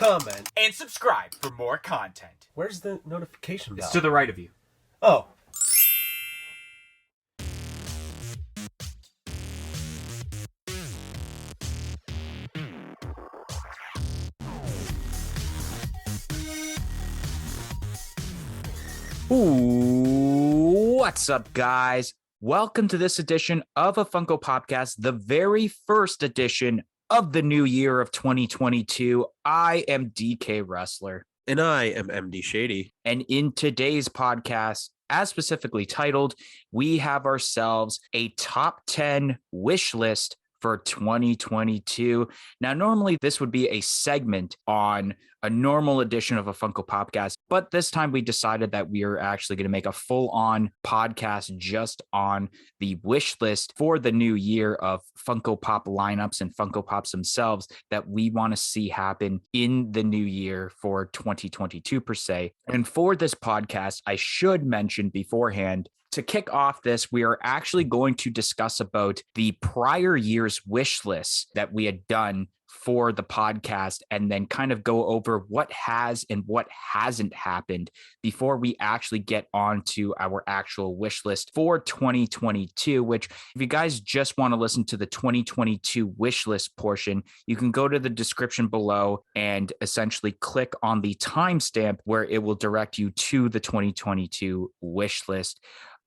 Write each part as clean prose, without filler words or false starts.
comment, and subscribe for more content. Where's the notification bell? It's to the right of you. Oh. Ooh, what's up, guys? Welcome to this edition of a Funko Popcast, the very first edition of the new year of 2022. I am DK Wrestler. And I am MD Shaddy. And in today's podcast, as specifically titled, we have ourselves a top 10 wish list for 2022. Now, normally this would be a segment on a normal edition of a Funko Popcast, but this time we decided that we are actually going to make a full-on podcast just on the wish list for the new year of Funko Pop lineups and Funko Pops themselves that we want to see happen in the new year for 2022 per se. And for this podcast, I should mention beforehand, to kick off this, we are actually going to discuss about the prior year's wish lists that we had done for the podcast and then kind of go over what has and what hasn't happened before we actually get on to our actual wish list for 2022, which if you guys just want to listen to the 2022 wish list portion, you can go to the description below and essentially click on the timestamp where it will direct you to the 2022 wish list.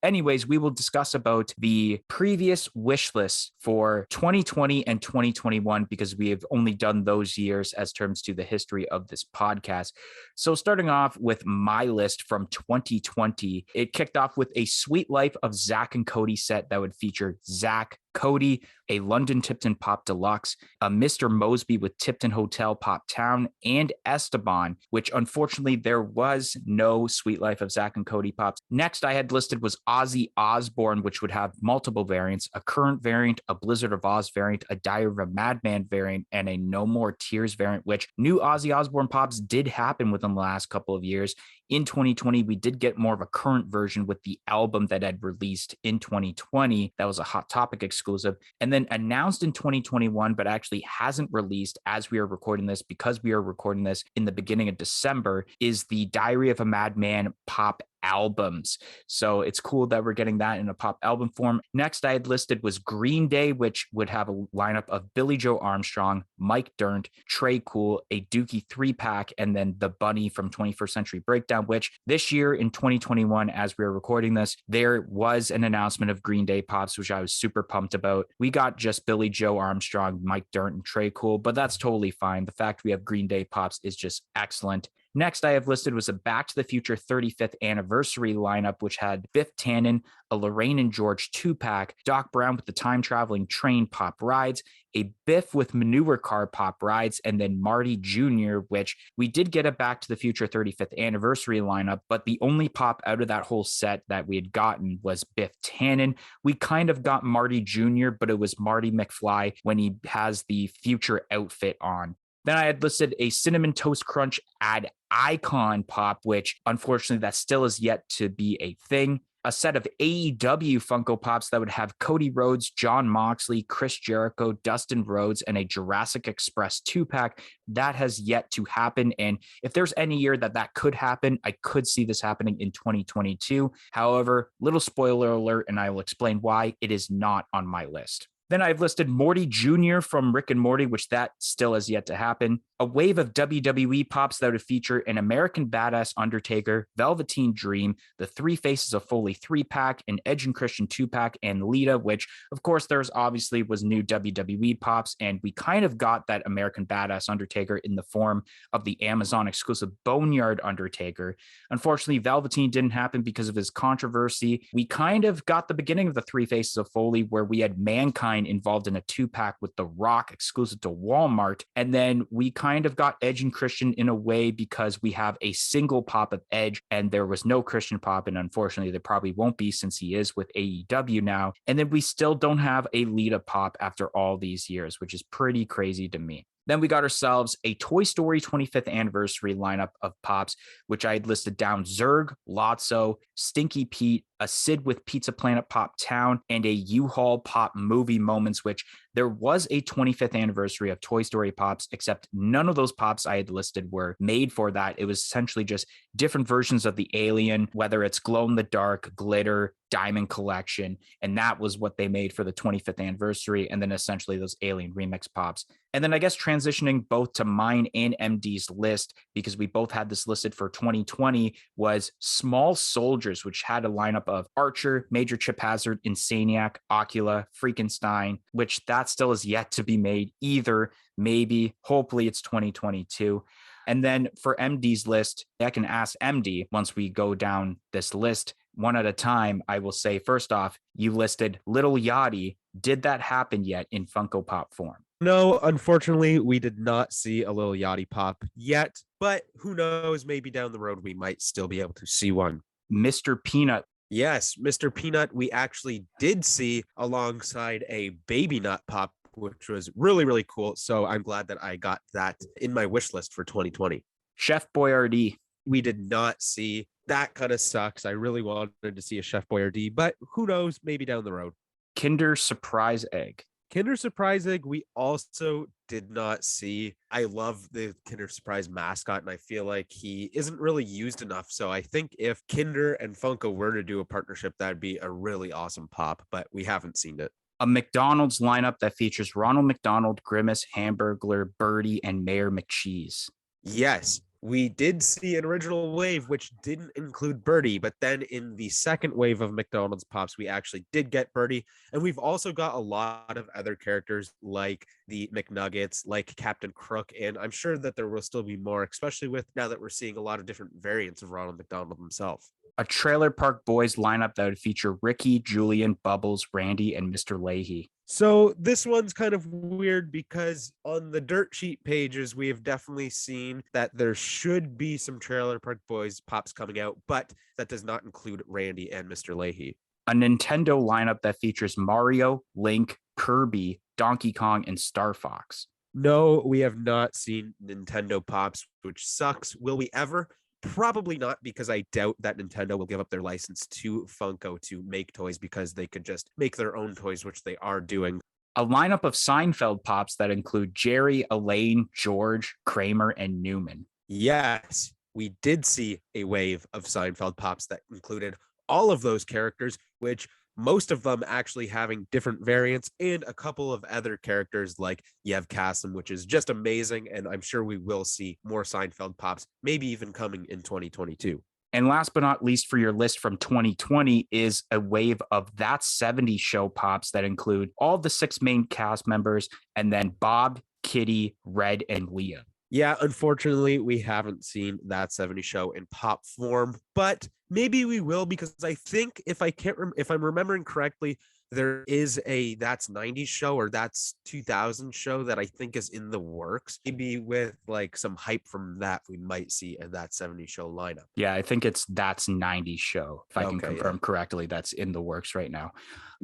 Anyways, we will discuss about the previous wish lists for 2020 and 2021 because we have only done those years as terms to the history of this podcast. So starting off with my list from 2020, it kicked off with a Sweet Life of Zach and Cody set that would feature Zach, Cody, a London Tipton Pop Deluxe, a Mr. Mosby with Tipton Hotel Pop Town, and Esteban, which unfortunately there was no Sweet Life of Zach and Cody Pops. Next I had listed was Ozzy Osbourne, which would have multiple variants, a Current variant, a Blizzard of Oz variant, a Diary of a Madman variant, and a No More Tears variant, which new Ozzy Osbourne Pops did happen within the last couple of years. In 2020, we did get more of a current version with the album that had released in 2020. That was a Hot Topic exclusive. And then announced in 2021, but actually hasn't released as we are recording this because we are recording this in the beginning of December, is the Diary of a Madman Pop albums. So it's cool that we're getting that in a pop album form. Next I had listed was Green Day, which would have a lineup of Billy Joe Armstrong, Mike Dirnt, Trey Cool, a Dookie 3-pack, and then the Bunny from 21st Century Breakdown, which this year in 2021, as we are recording this, there was an announcement of Green Day Pops, which I was super pumped about. We got just Billy Joe Armstrong, Mike Dirnt, and Trey Cool, but that's totally fine. The fact we have Green Day Pops is just excellent. Next I have listed was a Back to the Future 35th anniversary lineup, which had Biff Tannen, a Lorraine and George 2-pack, Doc Brown with the Time Traveling Train Pop Rides, a Biff with Manure Car Pop Rides, and then Marty Jr., which we did get a Back to the Future 35th anniversary lineup, but the only pop out of that whole set that we had gotten was Biff Tannen. We kind of got Marty Jr., but it was Marty McFly when he has the future outfit on. Then I had listed a Cinnamon Toast Crunch Ad Icon Pop, which unfortunately that still is yet to be a thing. A set of AEW Funko Pops that would have Cody Rhodes, John Moxley, Chris Jericho, Dustin Rhodes, and a Jurassic Express 2-pack. That has yet to happen. And if there's any year that could happen, I could see this happening in 2022. However, little spoiler alert, and I will explain why it is not on my list. Then I've listed Morty Jr. from Rick and Morty, which that still has yet to happen. A wave of WWE Pops that would feature an American Badass Undertaker, Velveteen Dream, the Three Faces of Foley 3-pack, an Edge and Christian 2-pack, and Lita, which of course there's obviously was new WWE Pops, and we kind of got that American Badass Undertaker in the form of the Amazon exclusive Boneyard Undertaker. Unfortunately, Velveteen didn't happen because of his controversy. We kind of got the beginning of the Three Faces of Foley where we had Mankind involved in a 2-pack with The Rock exclusive to Walmart, and then we kind of got Edge and Christian in a way because we have a single pop of Edge and there was no Christian pop, and unfortunately there probably won't be since he is with AEW now. And then we still don't have a Lita pop after all these years, which is pretty crazy to me. Then we got ourselves a Toy Story 25th anniversary lineup of pops, which I had listed down Zurg, Lotso, Stinky Pete, a Sid with Pizza Planet Pop Town, and a U-Haul Pop Movie Moments, which There was a 25th anniversary of Toy Story Pops, except none of those Pops I had listed were made for that. It was essentially just different versions of the alien, whether it's glow in the dark, glitter, diamond collection. And that was what they made for the 25th anniversary. And then essentially those alien remix Pops. And then I guess transitioning both to mine and MD's list, because we both had this listed for 2020, was Small Soldiers, which had a lineup of Archer, Major Chip Hazard, Insaniac, Ocula, Freakenstein, which that still is yet to be made either. Maybe, hopefully it's 2022. And then for MD's list, I can ask MD once we go down this list one at a time. I will say, first off, you listed Little Yachty. Did that happen yet in Funko Pop form? No, unfortunately, we did not see a little Yachty pop yet, but who knows? Maybe down the road we might still be able to see one. Mr. Peanut. Yes, Mr. Peanut, we actually did see alongside a baby nut pop, which was really, really cool. So I'm glad that I got that in my wish list for 2020. Chef Boyardee. We did not see. That kind of sucks. I really wanted to see a Chef Boyardee, but who knows? Maybe down the road. Kinder Surprise Egg. Kinder Surprise Egg, we also did not see. I love the Kinder Surprise mascot, and I feel like he isn't really used enough. So I think if Kinder and Funko were to do a partnership, that'd be a really awesome pop, but we haven't seen it. A McDonald's lineup that features Ronald McDonald, Grimace, Hamburglar, Birdie, and Mayor McCheese. Yes, we did see an original wave, which didn't include Birdie, but then in the second wave of McDonald's Pops, we actually did get Birdie. And we've also got a lot of other characters like the McNuggets, like Captain Crook, and I'm sure that there will still be more, especially with now that we're seeing a lot of different variants of Ronald McDonald himself. A Trailer Park Boys lineup that would feature Ricky, Julian, Bubbles, Randy, and Mr. Leahy. So this one's kind of weird because on the dirt sheet pages, we have definitely seen that there should be some Trailer Park Boys Pops coming out, but that does not include Randy and Mr. Leahy. A Nintendo lineup that features Mario, Link, Kirby, Donkey Kong, and Star Fox. No, we have not seen Nintendo Pops, which sucks. Will we ever? Probably not, because I doubt that Nintendo will give up their license to Funko to make toys, because they could just make their own toys, which they are doing. A lineup of Seinfeld Pops that include Jerry, Elaine, George, Kramer, and Newman. Yes, we did see a wave of Seinfeld Pops that included all of those characters, which most of them actually having different variants, and a couple of other characters like Yev Kasim, which is just amazing. And I'm sure we will see more Seinfeld Pops, maybe even coming in 2022. And last but not least for your list from 2020 is a wave of That 70s Show Pops that include all the 6 main cast members, and then Bob, Kitty, Red, and Leah. Yeah, unfortunately, we haven't seen That 70s Show in pop form, but maybe we will, because I think if I'm remembering correctly, there is a That's 90s Show or That's 2000 show that I think is in the works. Maybe with like some hype from that, we might see a That 70s Show lineup. Yeah, I think it's That's 90s Show. If I can confirm correctly, that's in the works right now.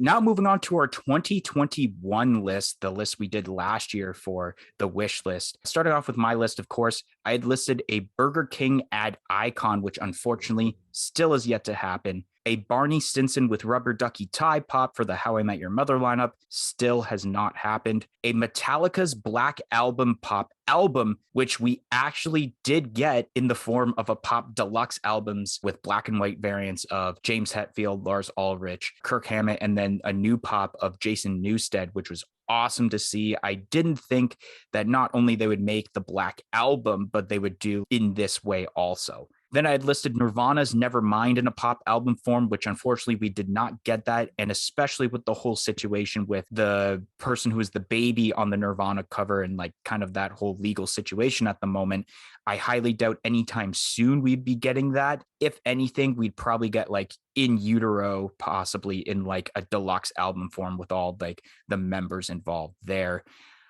Now moving on to our 2021 list, the list we did last year for the wish list. Starting off with my list, of course, I had listed a Burger King ad icon, which unfortunately still is yet to happen. A Barney Stinson with rubber ducky tie pop for the How I Met Your Mother lineup still has not happened. A Metallica's Black Album pop album, which we actually did get in the form of a pop deluxe albums with black and white variants of James Hetfield, Lars Ulrich, Kirk Hammett, and then a new pop of Jason Newsted, which was awesome to see. I didn't think that not only they would make the Black Album, but they would do in this way also. Then I had listed Nirvana's Nevermind in a pop album form, which unfortunately we did not get that. And especially with the whole situation with the person who is the baby on the Nirvana cover and like kind of that whole legal situation at the moment, I highly doubt anytime soon we'd be getting that. If anything, we'd probably get like in utero, possibly in like a deluxe album form with all like the members involved there.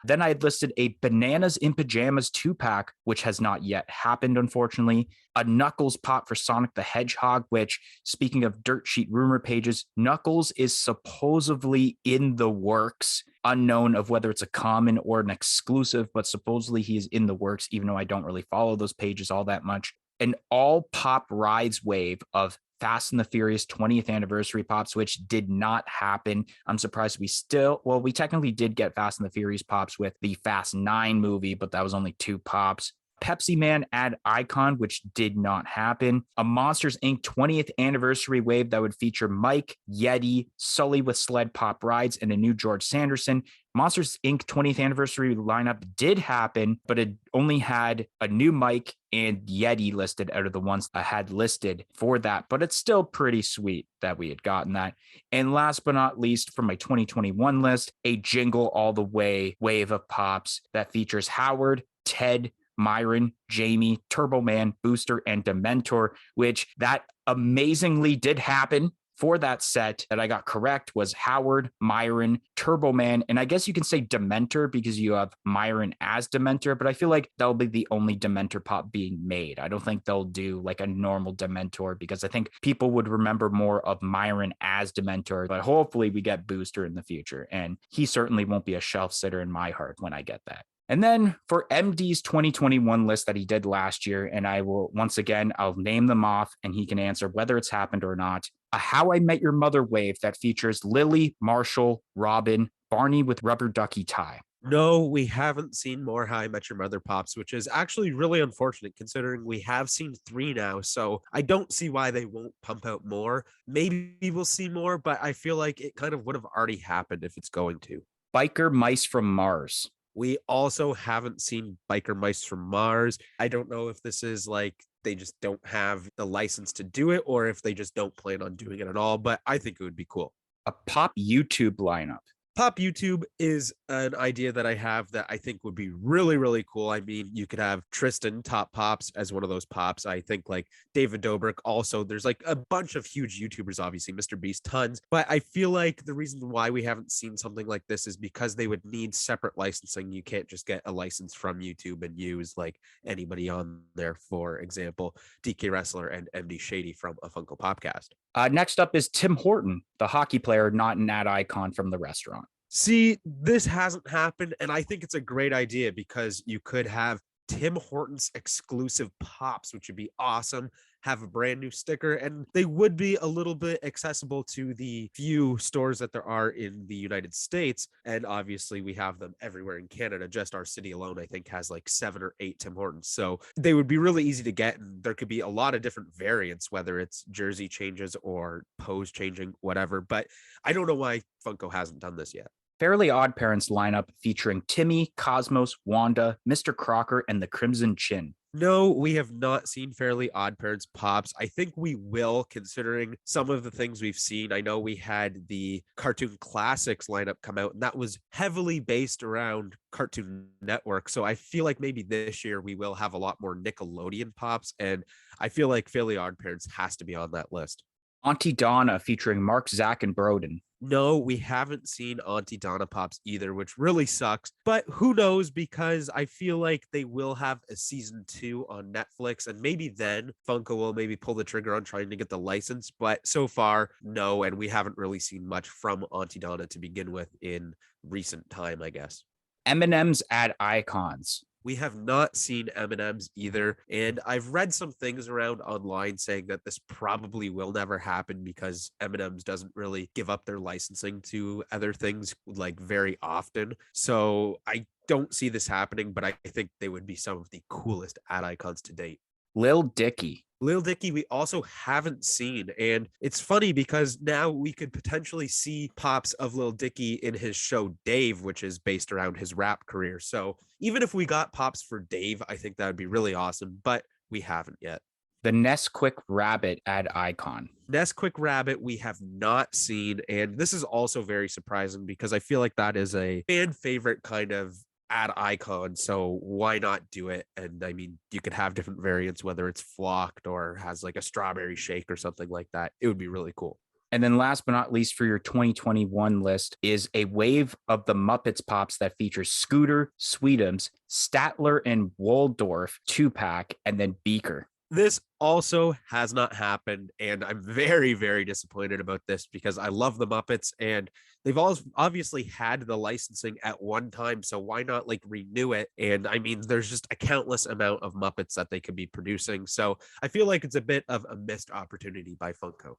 Then I had listed a Bananas in Pajamas 2-pack, which has not yet happened, unfortunately. A Knuckles pop for Sonic the Hedgehog, which, speaking of dirt sheet rumor pages, Knuckles is supposedly in the works. Unknown of whether it's a common or an exclusive, but supposedly he is in the works, even though I don't really follow those pages all that much. An all pop rides wave of Fast and the Furious 20th anniversary pops, which did not happen. I'm surprised we technically did get Fast and the Furious pops with the Fast 9 movie, but that was only 2 pops. Pepsi Man add icon, which did not happen. A Monsters Inc. 20th anniversary wave that would feature Mike, Yeti, Sully with sled pop rides, and a new George Sanderson. Monsters Inc. 20th anniversary lineup did happen, but it only had a new Mike and Yeti listed out of the ones I had listed for that. But it's still pretty sweet that we had gotten that. And last but not least, for my 2021 list, a Jingle All the Way wave of pops that features Howard, Ted, Myron, Jamie, Turbo Man, Booster, and Dementor, which that amazingly did happen. For that set that I got correct was Howard, Myron, Turbo Man, and I guess you can say Dementor because you have Myron as Dementor, but I feel like that'll be the only Dementor pop being made. I don't think they'll do like a normal Dementor because I think people would remember more of Myron as Dementor, but hopefully we get Booster in the future, and he certainly won't be a shelf sitter in my heart when I get that. And then for MD's 2021 list that he did last year, and I will, once again, I'll name them off and he can answer whether it's happened or not. A How I Met Your Mother wave that features Lily, Marshall, Robin, Barney with rubber ducky tie. No, we haven't seen more How I Met Your Mother pops, which is actually really unfortunate considering we have seen 3 now. So I don't see why they won't pump out more. Maybe we'll see more, but I feel like it kind of would have already happened if it's going to. Biker Mice from Mars. We also haven't seen Biker Mice from Mars. I don't know if this is like they just don't have the license to do it or if they just don't plan on doing it at all, but I think it would be cool. A Pop YouTube lineup. Pop YouTube is an idea that I have that I think would be really, really cool. I mean, you could have Tristan Top Pops as one of those pops. I think like David Dobrik also. There's like a bunch of huge YouTubers, obviously, Mr. Beast, tons. But I feel like the reason why we haven't seen something like this is because they would need separate licensing. You can't just get a license from YouTube and use like anybody on there. For example, DK Wrestler and MD Shaddy from a Funko Popcast. Next up is Tim Horton, the hockey player, not an ad icon from the restaurant. See, this hasn't happened, and I think it's a great idea because you could have Tim Hortons exclusive pops, which would be awesome, have a brand new sticker, and they would be a little bit accessible to the few stores that there are in the United States. And obviously we have them everywhere in Canada. Just our city alone, I think, has like 7 or 8 Tim Hortons. So they would be really easy to get. And there could be a lot of different variants, whether it's jersey changes or pose changing, whatever. But I don't know why Funko hasn't done this yet. Fairly Odd Parents lineup featuring Timmy, Cosmos, Wanda, Mr. Crocker, and the Crimson Chin. No, we have not seen Fairly Odd Parents pops. I think we will, considering some of the things we've seen. I know we had the Cartoon Classics lineup come out, and that was heavily based around Cartoon Network. So I feel like maybe this year we will have a lot more Nickelodeon pops, and I feel like Fairly Odd Parents has to be on that list. Auntie Donna featuring Mark, Zach, and Broden. No, we haven't seen Auntie Donna pops either, which really sucks. But who knows, because I feel like they will have a season 2 on Netflix, and maybe then Funko will maybe pull the trigger on trying to get the license. But so far, no, and we haven't really seen much from Auntie Donna to begin with in recent time, I guess. M&M's add icons. We have not seen M&M's either, and I've read some things around online saying that this probably will never happen because M&M's doesn't really give up their licensing to other things like very often. So I don't see this happening, but I think they would be some of the coolest ad icons to date. Lil Dicky. Lil Dicky, we also haven't seen. And it's funny because now we could potentially see pops of Lil Dicky in his show Dave, which is based around his rap career. So even if we got pops for Dave, I think that would be really awesome, but we haven't yet. The Nesquik Rabbit ad icon. Nesquik Rabbit, we have not seen. And this is also very surprising because I feel like that is a fan favorite kind of ad icon, so why not do it? And I mean, you could have different variants, whether it's flocked or has like a strawberry shake or something like that. It would be really cool. And then last but not least for your 2021 list is a wave of the Muppets pops that features Scooter, Sweetums, Statler, and Waldorf 2-pack, and then Beaker. This also has not happened, and I'm very, very disappointed about this because I love the Muppets, and they've all obviously had the licensing at one time, so why not like renew it? And I mean, there's just a countless amount of Muppets that they could be producing, so I feel like it's a bit of a missed opportunity by Funko.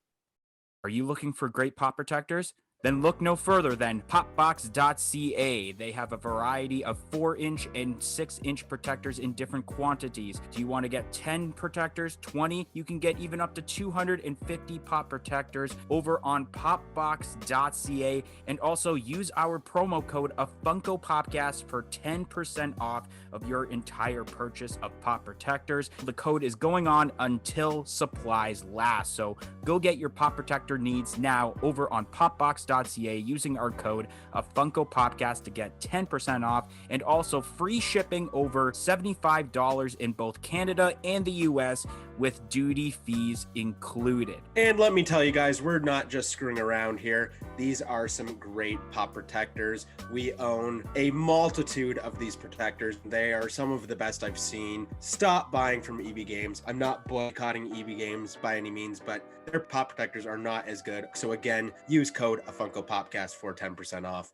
Are you looking for great pop protectors? Then look no further than popbox.ca. They have a variety of 4-inch and 6-inch protectors in different quantities. Do you want to get 10 protectors, 20? You can get even up to 250 pop protectors over on popbox.ca. And also use our promo code of Funko Popcast for 10% off of your entire purchase of pop protectors. The code is going on until supplies last. So go get your pop protector needs now over on popbox.ca using our code of Funko Popcast to get 10% off and also free shipping over $75 in both Canada and the US with duty fees included. And let me tell you guys, we're not just screwing around here. These are some great pop protectors. We own a multitude of these protectors. They are some of the best I've seen. Stop buying from EB Games. I'm not boycotting EB Games by any means, but their pop protectors are not as good. So again, use code Funko Popcast for 10% off.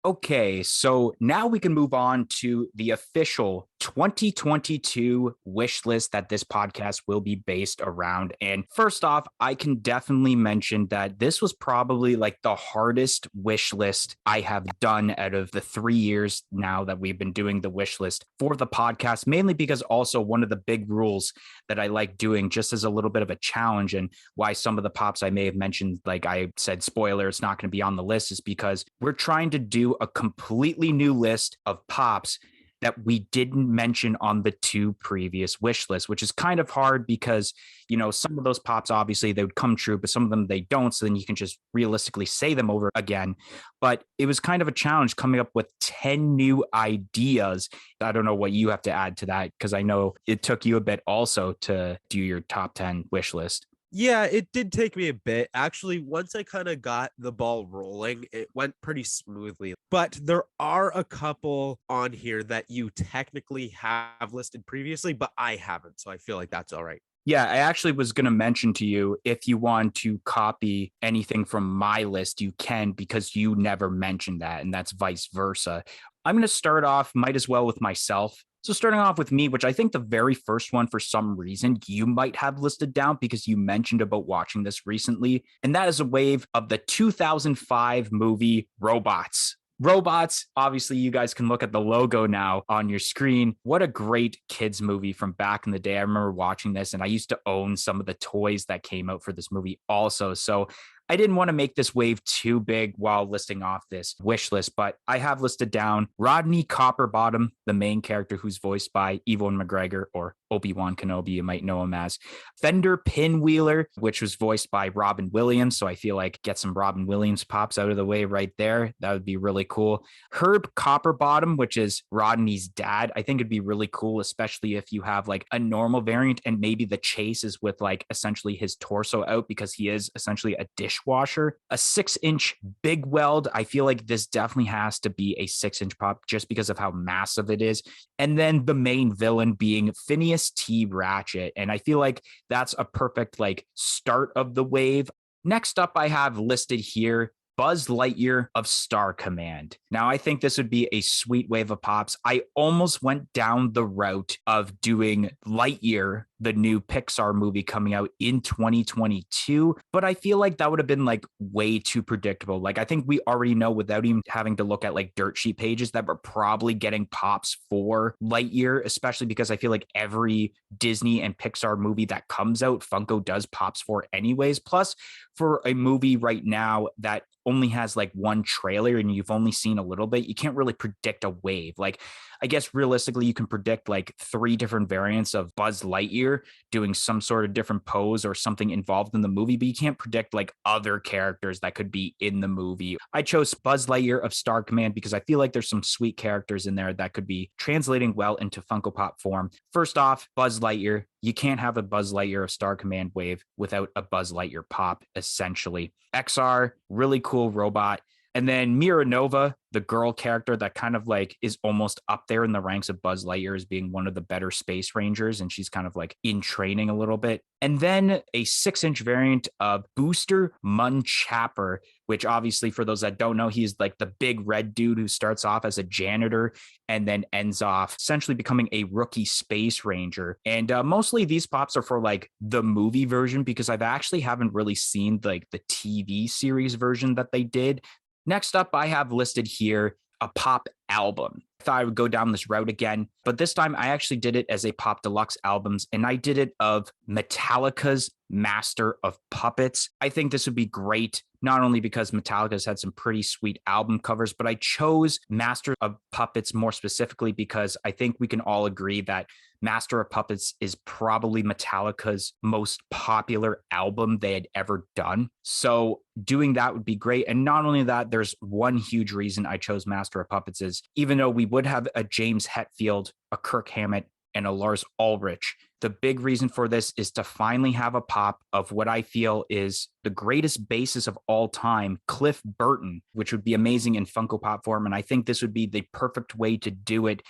Okay, so now we can move on to the official 2022 wish list that this podcast will be based around. And first off, I can definitely mention that this was probably like the hardest wish list I have done out of the 3 years now that we've been doing the wish list for the podcast, mainly because also one of the big rules that I like doing just as a little bit of a challenge and why some of the pops I may have mentioned, like I said, spoiler, it's not going to be on the list, is because we're trying to do a completely new list of pops that we didn't mention on the 2 previous wish lists, which is kind of hard because, you know, some of those pops, obviously they would come true, but some of them they don't. So then you can just realistically say them over again. But it was kind of a challenge coming up with 10 new ideas. I don't know what you have to add to that, because I know it took you a bit also to do your top 10 wish list. Yeah, it did take me a bit. Actually, once I kind of got the ball rolling, it went pretty smoothly. But there are a couple on here that you technically have listed previously, but I haven't. So I feel like that's all right. Yeah, I actually was going to mention to you, if you want to copy anything from my list, you can, because you never mentioned that, and that's vice versa. I'm going to start off, might as well, with myself. So starting off with me, which I think the very first one, for some reason, you might have listed down because you mentioned about watching this recently. And that is a wave of the 2005 movie Robots. Robots, obviously, you guys can look at the logo now on your screen. What a great kids movie from back in the day. I remember watching this, and I used to own some of the toys that came out for this movie also. So I didn't want to make this wave too big while listing off this wish list, but I have listed down Rodney Copperbottom, the main character who's voiced by Ewan McGregor, or Obi-Wan Kenobi, you might know him as. Fender Pinwheeler, which was voiced by Robin Williams. So I feel like get some Robin Williams pops out of the way right there. That would be really cool. Herb Copperbottom, which is Rodney's dad. I think it'd be really cool, especially if you have like a normal variant and maybe the chase is with like essentially his torso out, because he is essentially a dishwasher. A 6-inch big weld. I feel like this definitely has to be a 6-inch pop just because of how massive it is. And then the main villain being Phineas T. Ratchet. And I feel like that's a perfect like start of the wave. Next up, I have listed here Buzz Lightyear of Star Command. Now, I think this would be a sweet wave of pops. I almost went down the route of doing Lightyear, the new Pixar movie coming out in 2022, but I feel like that would have been like way too predictable. Like, I think we already know without even having to look at like dirt sheet pages that we're probably getting pops for Lightyear, especially because I feel like every Disney and Pixar movie that comes out, Funko does pops for anyways. Plus, for a movie right now that only has like one trailer and you've only seen a little bit, you can't really predict a wave. Like, I guess realistically, you can predict like 3 different variants of Buzz Lightyear doing some sort of different pose or something involved in the movie, but you can't predict like other characters that could be in the movie. I chose Buzz Lightyear of Star Command because I feel like there's some sweet characters in there that could be translating well into Funko Pop form. First off, Buzz Lightyear. You can't have a Buzz Lightyear of Star Command wave without a Buzz Lightyear pop, essentially. XR, really cool robot. And then Mira Nova, the girl character that kind of like is almost up there in the ranks of Buzz Lightyear as being one of the better space rangers. And she's kind of like in training a little bit. And then a 6-inch variant of Booster Munchapper, which obviously for those that don't know, he's like the big red dude who starts off as a janitor and then ends off essentially becoming a rookie space ranger. And mostly these pops are for like the movie version, because I've actually haven't really seen like the TV series version that they did. Next up, I have listed here a pop album. I thought I would go down this route again, but this time I actually did it as a pop deluxe albums, and I did it of Metallica's Master of Puppets. I think this would be great, not only because Metallica's had some pretty sweet album covers, but I chose Master of Puppets more specifically because I think we can all agree that Master of Puppets is probably Metallica's most popular album they had ever done. So doing that would be great. And not only that, there's one huge reason I chose Master of Puppets is even though we would have a James Hetfield, a Kirk Hammett, and a Lars Ulrich, the big reason for this is to finally have a pop of what I feel is the greatest bassist of all time, Cliff Burton, which would be amazing in Funko Pop form. And I think this would be the perfect way to do it.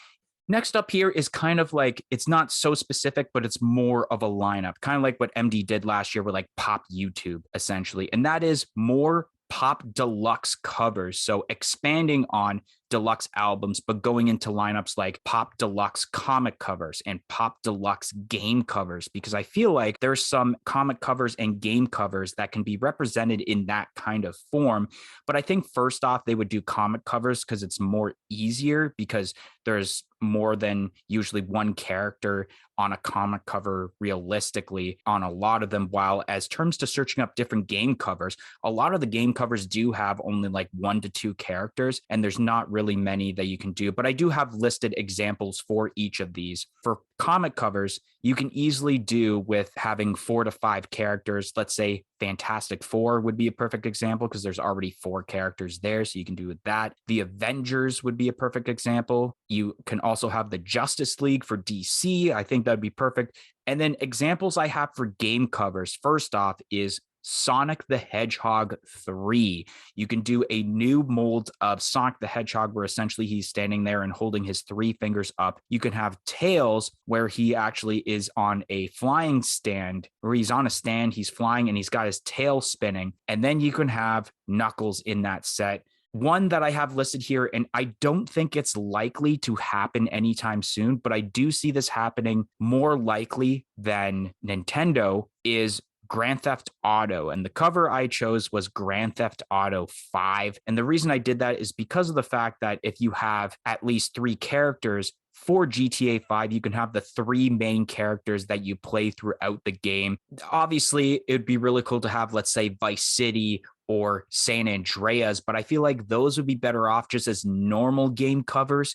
Next up here is kind of like, it's not so specific, but it's more of a lineup, kind of like what MD did last year with like Pop YouTube, essentially. And that is more pop deluxe covers. So expanding on deluxe albums, but going into lineups like pop deluxe comic covers and pop deluxe game covers, because I feel like there's some comic covers and game covers that can be represented in that kind of form. But I think first off, they would do comic covers because it's more easier because there's more than usually one character on a comic cover realistically on a lot of them. While as terms to searching up different game covers, a lot of the game covers do have only like 1 to 2 characters, and there's not really many that you can do. But I do have listed examples for each of these. For comic covers, you can easily do with having 4 to 5 characters. Let's say Fantastic Four would be a perfect example because there's already 4 characters there, so you can do with that. The Avengers would be a perfect example. You can also have the Justice League for DC. I think that'd be perfect. And then examples I have for game covers, first off, is Sonic the Hedgehog 3. You can do a new mold of Sonic the Hedgehog where essentially he's standing there and holding his 3 fingers up. You can have Tails where he actually is on a flying stand, or he's on a stand, he's flying and he's got his tail spinning. And then you can have Knuckles in that set. One that I have listed here, and I don't think it's likely to happen anytime soon, but I do see this happening more likely than Nintendo, is Grand Theft Auto. And the cover I chose was Grand Theft Auto 5. And the reason I did that is because of the fact that if you have at least 3 characters for GTA 5, you can have the 3 main characters that you play throughout the game. Obviously, it'd be really cool to have, let's say, Vice City or San Andreas, but I feel like those would be better off just as normal game covers.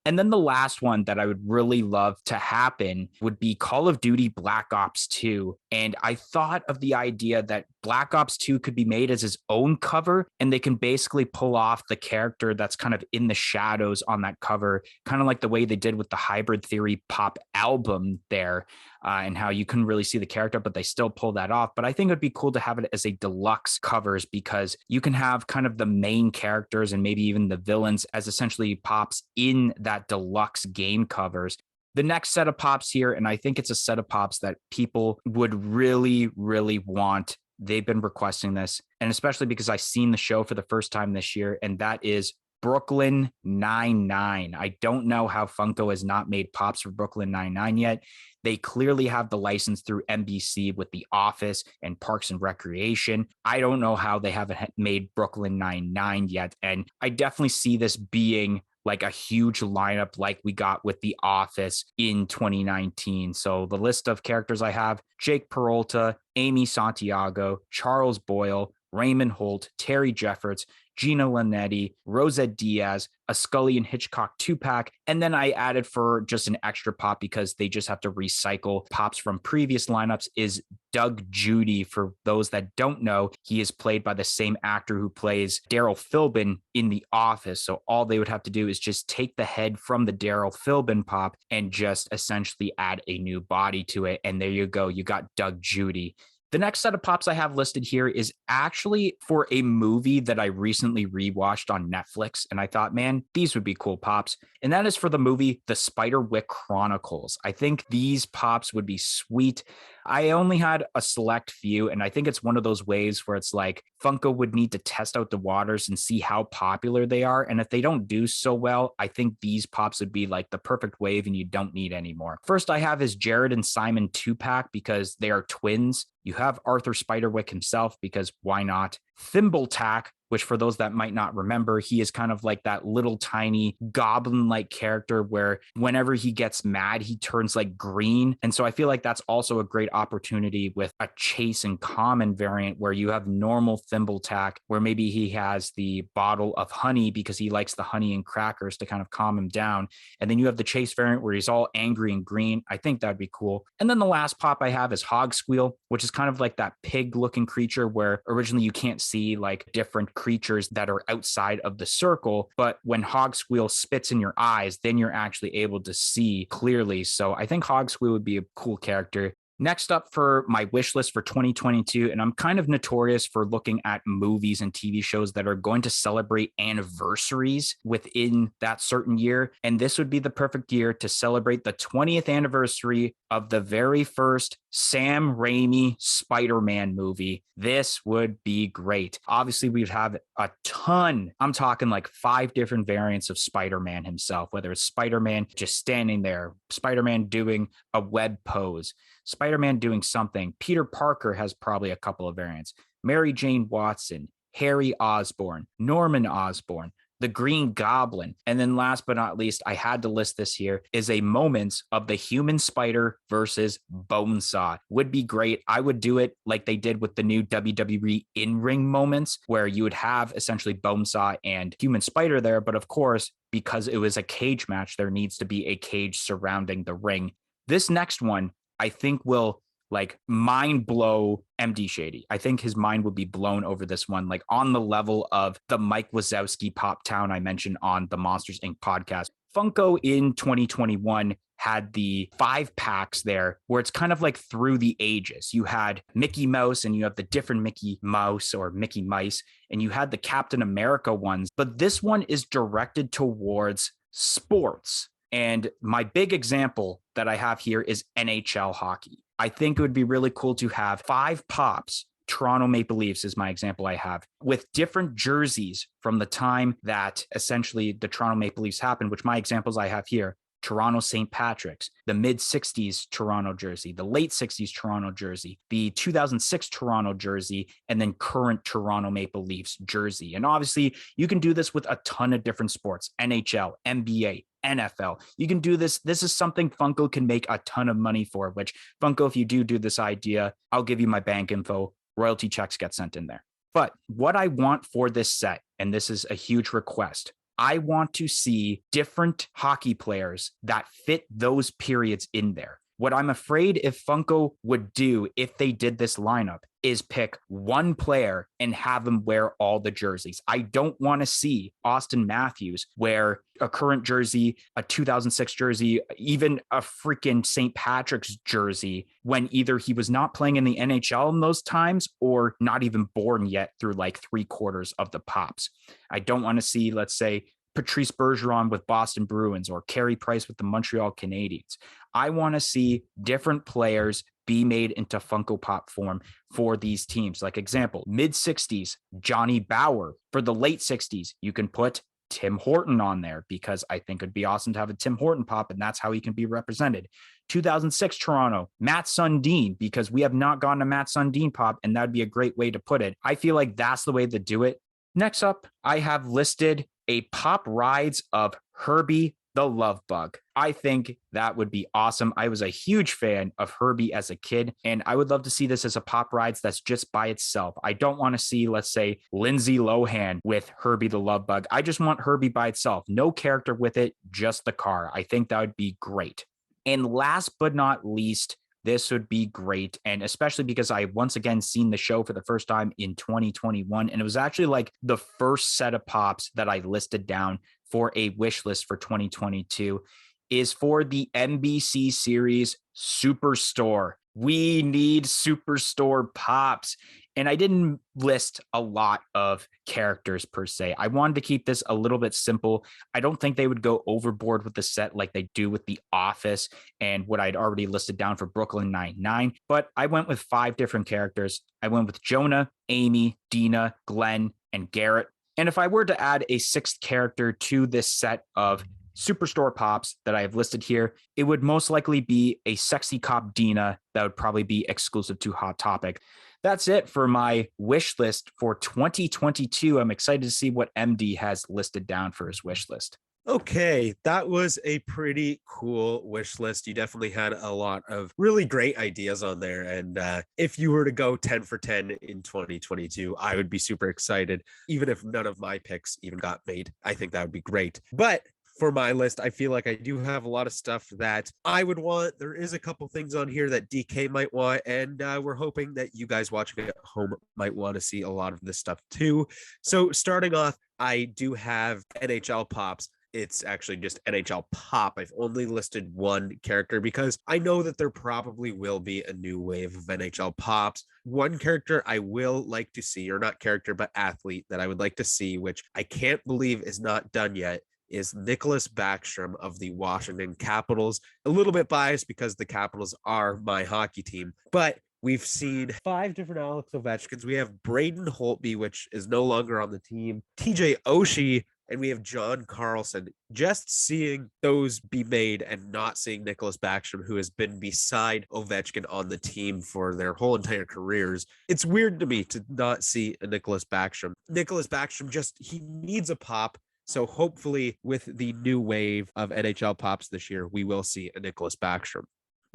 And then the last one that I would really love to happen would be Call of Duty Black Ops 2. And I thought of the idea that Black Ops 2 could be made as his own cover, and they can basically pull off the character that's kind of in the shadows on that cover, kind of like the way they did with the Hybrid Theory pop album there, and how you couldn't really see the character, but they still pull that off. But I think it'd be cool to have it as a deluxe covers because you can have kind of the main characters and maybe even the villains as essentially pops in that deluxe game covers. The next set of pops here, and I think it's a set of pops that people would really, really want. They've been requesting this, and especially because I've seen the show for the first time this year, and that is Brooklyn Nine-Nine. I don't know how Funko has not made pops for Brooklyn Nine-Nine yet. They clearly have the license through NBC with The Office and Parks and Recreation. I don't know how they haven't made Brooklyn Nine-Nine yet, and I definitely see this being like a huge lineup like we got with The Office in 2019. So the list of characters I have: Jake Peralta, Amy Santiago, Charles Boyle, Raymond Holt, Terry Jeffords, Gina Linetti, Rosette Diaz, a Scully and Hitchcock 2-pack. And then I added for just an extra pop because they just have to recycle pops from previous lineups is Doug Judy. For those that don't know, he is played by the same actor who plays Daryl Philbin in The Office. So all they would have to do is just take the head from the Daryl Philbin pop and just essentially add a new body to it. And there you go. You got Doug Judy. The next set of pops I have listed here is actually for a movie that I recently rewatched on Netflix. And I thought, man, these would be cool pops. And that is for the movie The Spiderwick Chronicles. I think these pops would be sweet. I only had a select few, and I think it's one of those waves where it's like Funko would need to test out the waters and see how popular they are. And if they don't do so well, I think these pops would be like the perfect wave and you don't need any more. First I have is Jared and Simon 2-pack because they are twins. You have Arthur Spiderwick himself because why not? Thimbletack, which for those that might not remember, he is kind of like that little tiny goblin-like character where whenever he gets mad, he turns like green. And so I feel like that's also a great opportunity with a Chase and Common variant where you have normal Thimbletack, where maybe he has the bottle of honey because he likes the honey and crackers to kind of calm him down. And then you have the Chase variant where he's all angry and green. I think that'd be cool. And then the last pop I have is Hog Squeal, which is kind of like that pig-looking creature where originally you can't see like different creatures that are outside of the circle, but when Hog Squeal spits in your eyes, then you're actually able to see clearly. So I think Hog Squeal would be a cool character. Next up for my wish list for 2022, and I'm kind of notorious for looking at movies and TV shows that are going to celebrate anniversaries within that certain year. And this would be the perfect year to celebrate the 20th anniversary of the very first Sam Raimi Spider-Man movie. This would be great. Obviously, we'd have a ton. I'm talking like 5 different variants of Spider-Man himself, whether it's Spider-Man just standing there, Spider-Man doing a web pose, Spider-Man doing something. Peter Parker has probably a couple of variants. Mary Jane Watson, Harry Osborn, Norman Osborn, the Green Goblin. And then last but not least, I had to list this here, is a moments of the Human Spider versus Bonesaw. Would be great. I would do it like they did with the new WWE in-ring moments where you would have essentially Bonesaw and Human Spider there. But of course, because it was a cage match, there needs to be a cage surrounding the ring. This next one, I think will like mind blow MD Shady. I think his mind would be blown over this one, like on the level of the Mike Wazowski Pop Town I mentioned on the Monsters Inc. podcast. Funko in 2021 had the 5 packs there where it's kind of like through the ages. You had Mickey Mouse and you have the different Mickey Mouse or Mickey Mice, and you had the Captain America ones, but this one is directed towards sports. And my big example that I have here is NHL hockey. I think it would be really cool to have 5 pops. Toronto Maple Leafs is my example I have, with different jerseys from the time that essentially the Toronto Maple Leafs happened, which my examples I have here. Toronto St. Patrick's, the mid-60s Toronto jersey, the late 60s Toronto jersey, the 2006 Toronto jersey, and then current Toronto Maple Leafs jersey. And obviously, you can do this with a ton of different sports, NHL, NBA, NFL. You can do this. This is something Funko can make a ton of money for, which Funko, if you do this idea, I'll give you my bank info. Royalty checks get sent in there. But what I want for this set, and this is a huge request, I want to see different hockey players that fit those periods in there. What I'm afraid if Funko would do if they did this lineup is pick one player and have them wear all the jerseys. I don't want to see Austin Matthews wear a current jersey, a 2006 jersey, even a freaking St. Patrick's jersey when either he was not playing in the NHL in those times or not even born yet through like 3/4 of the pops. I don't want to see, let's say, Patrice Bergeron with Boston Bruins or Carey Price with the Montreal Canadiens. I want to see different players be made into Funko Pop form for these teams. Like example, mid-60s, Johnny Bauer. For the late 60s, you can put Tim Horton on there because I think it'd be awesome to have a Tim Horton pop, and that's how he can be represented. 2006 Toronto, Matt Sundin, because we have not gotten a Matt Sundin pop, and that'd be a great way to put it. I feel like that's the way to do it. Next up, I have listed a pop rides of Herbie the Love Bug. I think that would be awesome. I was a huge fan of Herbie as a kid, and I would love to see this as a pop rides that's just by itself. I don't want to see, let's say, Lindsay Lohan with Herbie the Love Bug. I just want Herbie by itself. No character with it, just the car. I think that would be great. And last but not least, this would be great. And especially because I once again seen the show for the first time in 2021. And it was actually like the first set of pops that I listed down for a wish list for 2022 is for the NBC series Superstore. We need Superstore Pops. And I didn't list a lot of characters per se. I wanted to keep this a little bit simple. I don't think they would go overboard with the set like they do with The Office and what I'd already listed down for Brooklyn Nine-Nine. But I went with 5 different characters. I went with Jonah, Amy, Dina, Glenn, and Garrett. And if I were to add a 6th character to this set of Superstore Pops that I have listed here, it would most likely be a sexy cop Dina that would probably be exclusive to Hot Topic. That's it for my wish list for 2022. I'm excited to see what MD has listed down for his wish list. Okay, that was a pretty cool wish list. You definitely had a lot of really great ideas on there. And if you were to go 10 for 10 in 2022, I would be super excited. Even if none of my picks even got made, I think that would be great. But for my list, I feel like I do have a lot of stuff that I would want. There is a couple things on here that DK might want, and we're hoping that you guys watching at home might want to see a lot of this stuff too. So starting off, I do have NHL Pops. It's actually just NHL Pop. I've only listed one character because I know that there probably will be a new wave of NHL Pops. One character I will like to see, or not character, but athlete that I would like to see, which I can't believe is not done yet, is Nicholas Backstrom of the Washington Capitals. A little bit biased because the Capitals are my hockey team, but we've seen 5 different Alex Ovechkins. We have Braden Holtby, which is no longer on the team, TJ Oshie, and we have John Carlson. Just seeing those be made and not seeing Nicholas Backstrom, who has been beside Ovechkin on the team for their whole entire careers, it's weird to me to not see a Nicholas Backstrom. Nicholas Backstrom he needs a pop. So hopefully with the new wave of NHL Pops this year, we will see a Nicholas Backstrom.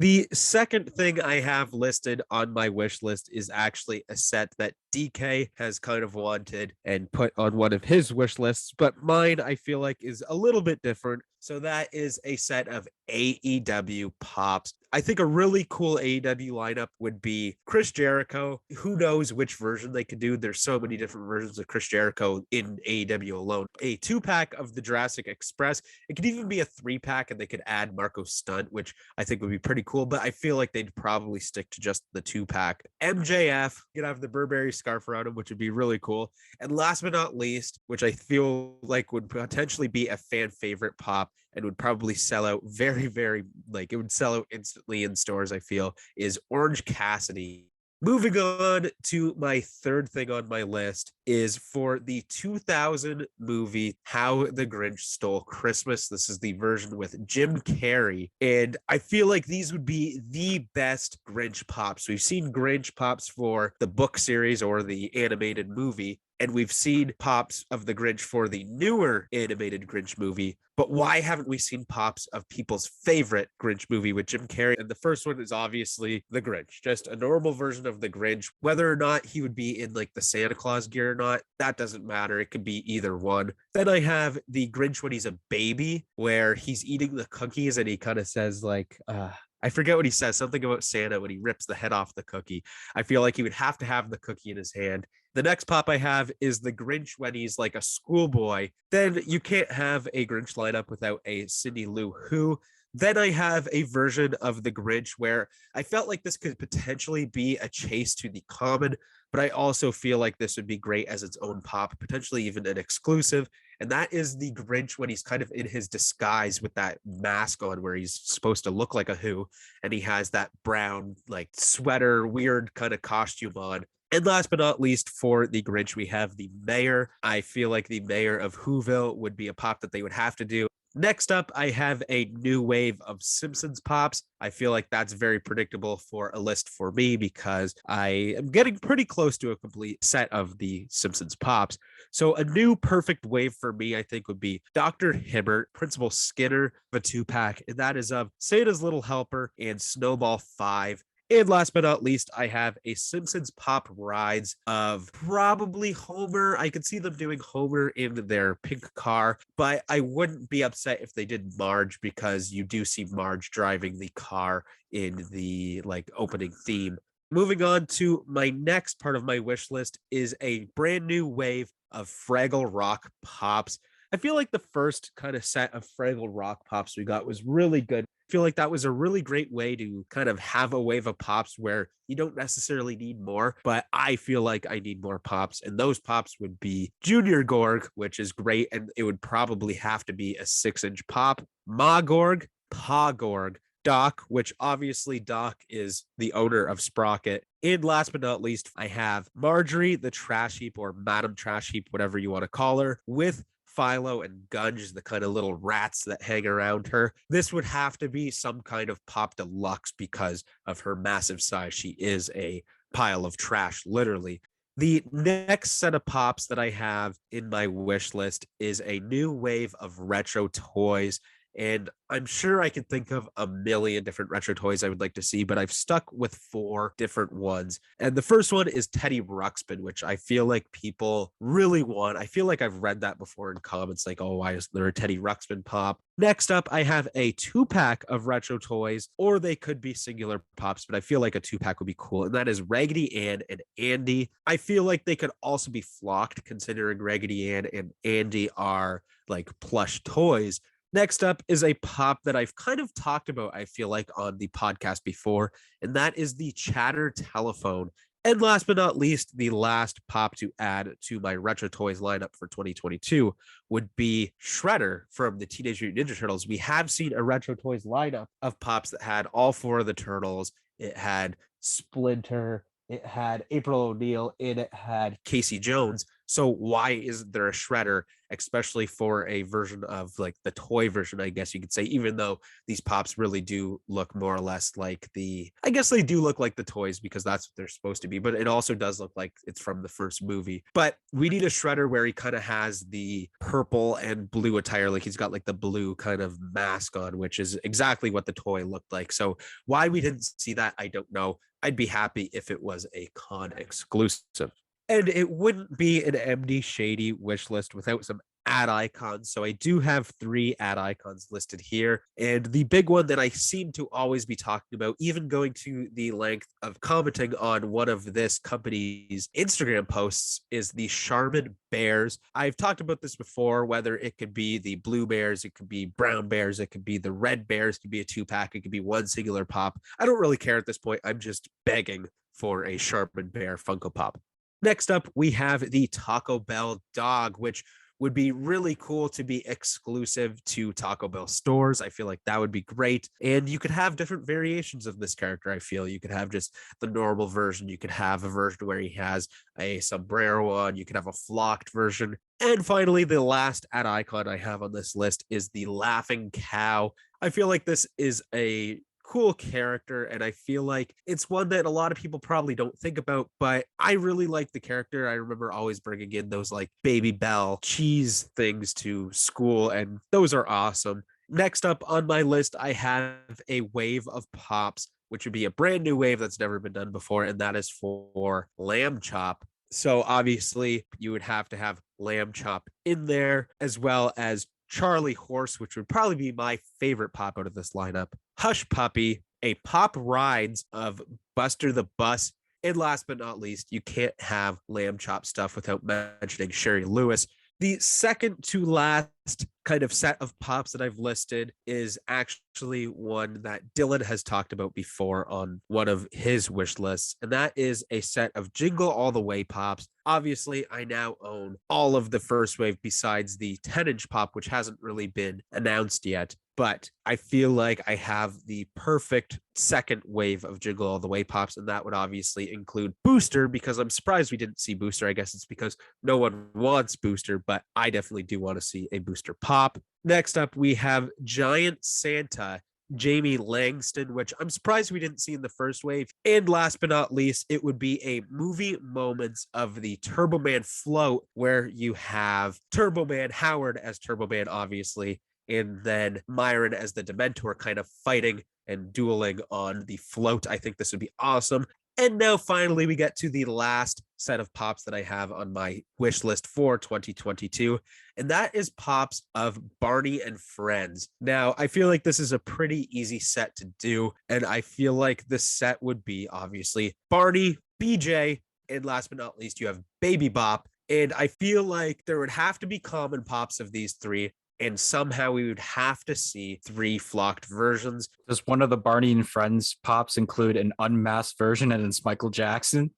The second thing I have listed on my wish list is actually a set that DK has kind of wanted and put on one of his wish lists, but mine I feel like is a little bit different. So that is a set of AEW Pops. I think a really cool AEW lineup would be Chris Jericho. Who knows which version they could do? There's so many different versions of Chris Jericho in AEW alone. A 2-pack of the Jurassic Express. It could even be a 3-pack, and they could add Marco Stunt, which I think would be pretty cool, but I feel like they'd probably stick to just the 2-pack. MJF, you could have the Burberry scarf around him, which would be really cool. And last but not least, which I feel like would potentially be a fan favorite pop and would probably sell out very, very, like it would sell out instantly in stores, I feel, is Orange Cassidy. Moving on to my third thing on my list is for the 2000 movie How the Grinch Stole Christmas. This is the version with Jim Carrey. And I feel like these would be the best Grinch Pops. We've seen Grinch Pops for the book series or the animated movie, and we've seen Pops of the Grinch for the newer animated Grinch movie. But why haven't we seen Pops of people's favorite Grinch movie with Jim Carrey? And the first one is obviously the Grinch, just a normal version of the Grinch. Whether or not he would be in like the Santa Claus gear or not, that doesn't matter. It could be either one. Then I have the Grinch when he's a baby, where he's eating the cookies and he kind of says like, I forget what he says, something about Santa when he rips the head off the cookie. I feel like he would have to have the cookie in his hand. The next pop I have is the Grinch when he's like a schoolboy. Then you can't have a Grinch lineup without a Cindy Lou Who. Then I have a version of the Grinch where I felt like this could potentially be a chase to the common, but I also feel like this would be great as its own pop, potentially even an exclusive. And that is the Grinch when he's kind of in his disguise with that mask on where he's supposed to look like a Who. And he has that brown, like sweater, weird kind of costume on. And last but not least, for the Grinch, we have the mayor. I feel like the mayor of Whoville would be a pop that they would have to do. Next up, I have a new wave of Simpsons pops. I feel like that's very predictable for a list for me because I am getting pretty close to a complete set of the Simpsons pops. So a new perfect wave for me, I think, would be Dr. Hibbert, Principal Skinner, a 2-pack, and that is of Santa's Little Helper and Snowball 5. And last but not least, I have a Simpsons pop rides of probably Homer. I could see them doing Homer in their pink car, but I wouldn't be upset if they did Marge because you do see Marge driving the car in the like opening theme. Moving on to my next part of my wish list is a brand new wave of Fraggle Rock pops. I feel like the first kind of set of Fraggle Rock pops we got was really good. feel like that was a really great way to kind of have a wave of pops where you don't necessarily need more, but I feel like I need more pops. And those pops would be Junior Gorg, which is great. And it would probably have to be a 6-inch pop, Magorg, Pogorg, Doc, which obviously Doc is the owner of Sprocket. And last but not least, I have Marjorie, the trash heap, or Madam Trash Heap, whatever you want to call her, with Philo and Gunge, the kind of little rats that hang around her. This would have to be some kind of pop deluxe because of her massive size. She is a pile of trash, literally. The next set of pops that I have in my wish list is a new wave of retro toys. And I'm sure I can think of a million different retro toys I would like to see, but I've stuck with 4 different ones. And the first one is Teddy Ruxpin, which I feel like people really want. I feel like I've read that before in comments, like, oh, why is there a Teddy Ruxpin pop? Next up, I have a 2-pack of retro toys, or they could be singular pops, but I feel like a 2-pack would be cool. And that is Raggedy Ann and Andy. I feel like they could also be flocked, considering Raggedy Ann and Andy are like plush toys. Next up is a pop that I've kind of talked about, I feel like, on the podcast before, and that is the Chatter Telephone. And last but not least, the last pop to add to my retro toys lineup for 2022 would be Shredder from the Teenage Mutant Ninja Turtles. We have seen a retro toys lineup of pops that had all 4 of the Turtles. It had Splinter, it had April O'Neil, and it had Casey Jones. So why isn't there a Shredder, especially for a version of like the toy version, I guess you could say, even though these pops really do look more or less like I guess they do look like the toys because that's what they're supposed to be, but it also does look like it's from the first movie. But we need a Shredder where he kind of has the purple and blue attire, like he's got like the blue kind of mask on, which is exactly what the toy looked like. So why we didn't see that, I don't know. I'd be happy if it was a con exclusive. And it wouldn't be an MD Shady wish list without some ad icons. So I do have 3 ad icons listed here. And the big one that I seem to always be talking about, even going to the length of commenting on one of this company's Instagram posts, is the Charmin Bears. I've talked about this before, whether it could be the blue bears, it could be brown bears, it could be the red bears, it could be a 2-pack, it could be one singular pop. I don't really care at this point. I'm just begging for a Charmin Bear Funko Pop. Next up, we have the Taco Bell dog, which would be really cool to be exclusive to Taco Bell stores. I feel like that would be great. And you could have different variations of this character. I feel you could have just the normal version. You could have a version where he has a sombrero on. You could have a flocked version. And finally, the last ad icon I have on this list is the Laughing Cow. I feel like this is a cool character, and I feel like it's one that a lot of people probably don't think about, but I really like the character. I remember always bringing in those like Baby Bell cheese things to school, and those are awesome. Next up on my list, I have a wave of pops, which would be a brand new wave that's never been done before, and that is for Lamb Chop. So obviously you would have to have Lamb Chop in there, as well as Charlie Horse, which would probably be my favorite pop out of this lineup. Hush Puppy, a pop rides of Buster the Bus, and last but not least, you can't have Lamb Chop stuff without mentioning Sherry Lewis. The second to last kind of set of pops that I've listed is actually one that Dylan has talked about before on one of his wish lists, and that is a set of Jingle All the Way pops. Obviously, I now own all of the first wave besides the 10-inch pop, which hasn't really been announced yet. But I feel like I have the perfect second wave of Jingle All the Way pops, and that would obviously include Booster, because I'm surprised we didn't see Booster. I guess it's because no one wants Booster, but I definitely do want to see a Booster pop. Next up, we have Giant Santa, Jamie Langston, which I'm surprised we didn't see in the first wave. And last but not least, it would be a movie moments of the Turbo Man float, where you have Turbo Man Howard as Turbo Man, obviously, and then Myron as the Dementor kind of fighting and dueling on the float. I think this would be awesome. And now finally we get to the last set of pops that I have on my wish list for 2022, and that is pops of Barney and Friends. Now, I feel like this is a pretty easy set to do, and I feel like this set would be obviously Barney, BJ, and last but not least, you have Baby Bop. And I feel like there would have to be common pops of these 3. and somehow we would have to see 3 flocked versions. Does one of the Barney and Friends pops include an unmasked version and it's Michael Jackson?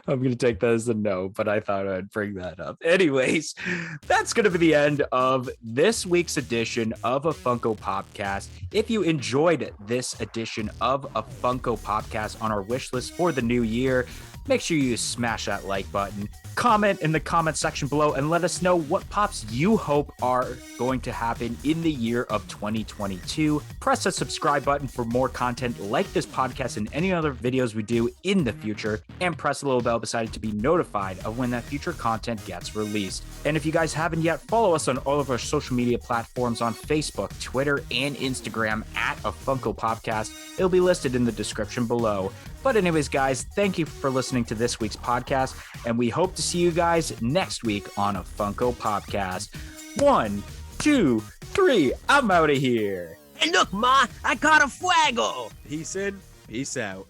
I'm going to take that as a no, but I thought I'd bring that up. Anyways, that's going to be the end of this week's edition of a Funko Popcast. If you enjoyed this edition of a Funko Popcast on our wish list for the new year, make sure you smash that like button, comment in the comment section below, and let us know what pops you hope are going to happen in the year of 2022. Press the subscribe button for more content like this podcast and any other videos we do in the future, and press the little bell beside it to be notified of when that future content gets released. And if you guys haven't yet, follow us on all of our social media platforms on Facebook, Twitter, and Instagram at a Funko Popcast. It'll be listed in the description below. But anyways, guys, thank you for listening to this week's podcast, and we hope to see you guys next week on a Funko Popcast. 1, 2, 3, I'm out of here. Hey, look, Ma, I caught a fuego. Peace in, peace out.